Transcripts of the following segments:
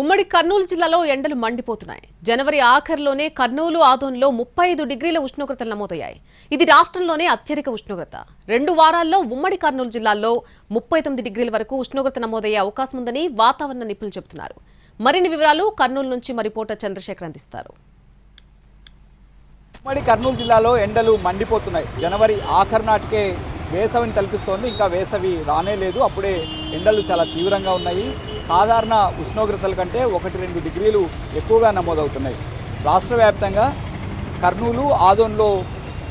ఉమ్మడి కర్నూలు జిల్లాలో ఎండలు మండిపోతున్నాయి. జనవరి ఆఖరిలోనే కర్నూలు ఆదోన్లో 35 డిగ్రీల ఉష్ణోగ్రతలు నమోదయ్యాయి. ఇది రాష్ట్రంలోనే అత్యధిక ఉష్ణోగ్రత. 2 వారాల్లో ఉమ్మడి కర్నూలు జిల్లాలో 39 డిగ్రీల వరకు ఉష్ణోగ్రత నమోదయ్యే అవకాశం ఉందని వాతావరణ నిపుణులు చెబుతున్నారు. మరిన్ని వివరాలు కర్నూలు నుంచి మా రిపోర్టర్ చంద్రశేఖర్ అందిస్తారు. ఉమ్మడి కర్నూలు జిల్లాలో ఎండలు మండిపోతున్నాయి. జనవరి ఆఖరు నాటికే వేసవిని తలపిస్తోంది. ఇంకా వేసవి రానే లేదు. అప్పుడే ఎండలు చాలా తీవ్రంగా ఉన్నాయి. సాధారణ ఉష్ణోగ్రతల కంటే 1-2 డిగ్రీలు ఎక్కువగా నమోదవుతున్నాయి. రాష్ట్ర వ్యాప్తంగా కర్నూలు ఆదోన్లో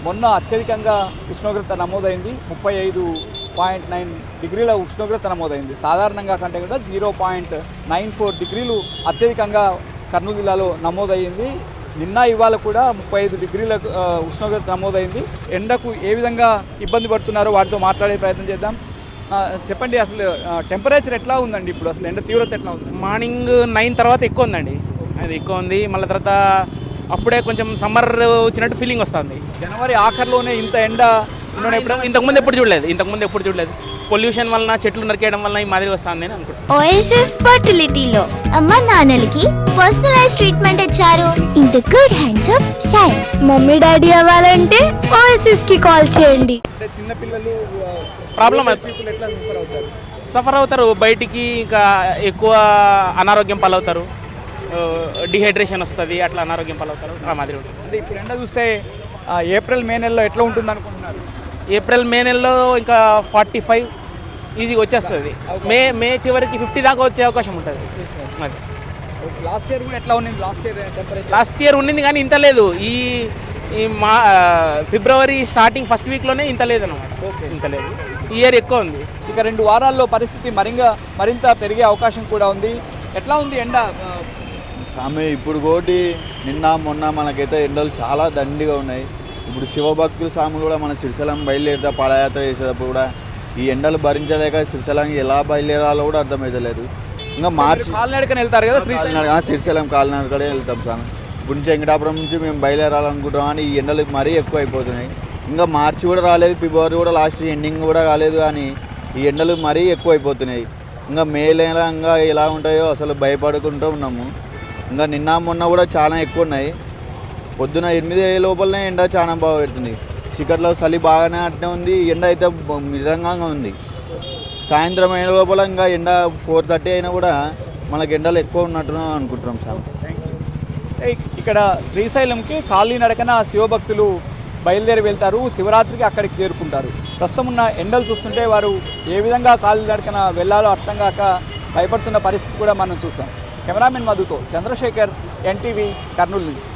మొన్న అత్యధికంగా ఉష్ణోగ్రత నమోదైంది. 35.9 డిగ్రీల ఉష్ణోగ్రత నమోదైంది. సాధారణంగా కంటే కూడా 0.94 డిగ్రీలు అత్యధికంగా కర్నూలు జిల్లాలో నమోదయ్యింది. నిన్న ఇవాళ కూడా 35 డిగ్రీల ఉష్ణోగ్రత నమోదైంది. ఎండకు ఏ విధంగా ఇబ్బంది పడుతున్నారో వాటితో మాట్లాడే ప్రయత్నం చేద్దాం. చెప్పండి, అసలు టెంపరేచర్ ఎట్లా ఉందండి? ఇప్పుడు అసలు ఎండ తీవ్రత ఎట్లా ఉంది? మార్నింగ్ 9 తర్వాత ఎక్కువ ఉందండి. అది ఎక్కువ ఉంది. మళ్ళీ తర్వాత అప్పుడే కొంచెం సమ్మర్ వచ్చినట్టు ఫీలింగ్ వస్తుంది. జనవరి ఆఖరిలోనే ఇంత ఎండ ఇంతకుముందు ఎప్పుడు చూడలేదు. పొల్యూషన్ వలన, చెట్లు నరికేయడం వలన ఈ మాదిరి వస్తుంది అని అనుకుంటున్నాను. ఓఎస్ఎస్ ఫర్టిలిటీలో అమ్మ నాన్నలకి పర్సనలైజ్ ట్రీట్మెంట్ ఇచ్చారు. In the good hands of science. Mummy daddy అవ్వాలంటే ఓఎస్ఎస్ కి కాల్ చేయండి. చిన్న పిల్లలు ప్రాబ్లం ఎట్లా సఫర్ అవుతారు. బయటికి ఇంకా ఎక్కువ అనారోగ్యం పాలవుతారు. డిహైడ్రేషన్ వస్తుంది. అట్లా అనారోగ్యం పాలవుతారు. ఆ మాదిరి ఉంటుంది. అంటే ఇప్పుడు ఎండ చూస్తే ఏప్రిల్ మే నెలలో ఎట్లా ఉంటుంది అనుకుంటున్నారు? ఏప్రిల్ మే నెలలో ఇంకా 45 ఇది వచ్చేస్తుంది. మే చివరికి 50 దాకా వచ్చే అవకాశం ఉంటుంది. అది లాస్ట్ ఇయర్ కూడా ఎట్లా ఉంది? లాస్ట్ ఇయర్ ఉండింది కానీ ఇంత లేదు. ఈ ఫిబ్రవరి స్టార్టింగ్ ఫస్ట్ వీక్లోనే ఇంత లేదన్నమాట. ఇంత లేదు. ఈ ఇయర్ ఎక్కువ ఉంది. ఇక 2 వారాల్లో పరిస్థితి మరింత పెరిగే అవకాశం కూడా ఉంది. ఎట్లా ఉంది ఎండ స్వామి? ఇప్పుడు కోటి నిన్న మొన్న మనకైతే ఎండలు చాలా దండిగా ఉన్నాయి. ఇప్పుడు శివభక్తుల స్వాములు కూడా మన శ్రీశైలం బయలుదేరుతా పాదయాత్ర చేసేటప్పుడు కూడా ఈ ఎండలు భరించలేక శ్రీశైలానికి ఎలా బయలుదేరాలో కూడా అర్థమవుతలేదు. ఇంకా మార్చి కాలినడకనే వెళ్తారు కదా శ్రీశైలం కాలినడకనే వెళ్తాం స్వామి. ఇప్పుడు నుంచి వెంకటాపురం నుంచి మేము బయలుదేరాలనుకుంటాం కానీ ఈ ఎండలు మరీ ఎక్కువ అయిపోతున్నాయి. ఇంకా మార్చి కూడా రాలేదు, ఫిబ్రవరి కూడా లాస్ట్ ఎండింగ్ కూడా కాలేదు కానీ ఈ ఎండలు మరీ ఎక్కువ అయిపోతున్నాయి. ఇంకా మేలేలా ఇంకా ఎలా ఉంటాయో అసలు భయపడుకుంటూ ఉన్నాము. ఇంకా నిన్న మొన్న కూడా చాలా ఎక్కువ ఉన్నాయి. పొద్దున 8 లోపలనే ఎండ చాలా బాగా పెడుతుంది. చీకట్లో చలి బాగానే అట్నే ఉంది. ఎండ అయితే మిరంగా ఉంది. సాయంత్రం అయిన లోపల ఇంకా ఎండ 4:30 అయినా కూడా మనకి ఎండలు ఎక్కువ ఉన్నట్టు అనుకుంటున్నాం సార్. ఇక్కడ శ్రీశైలంకి కాలినడకన శివభక్తులు బయలుదేరి వెళ్తారు. శివరాత్రికి అక్కడికి చేరుకుంటారు. ప్రస్తుతం ఉన్న ఎండలు చూస్తుంటే వారు ఏ విధంగా కాలినడకన వెళ్ళాలో అర్థం కాక భయపడుతున్న పరిస్థితి కూడా మనం చూసాం. కెమెరామెన్ మధుతో చంద్రశేఖర్, ఎన్టీవీ, కర్నూలు నుంచి.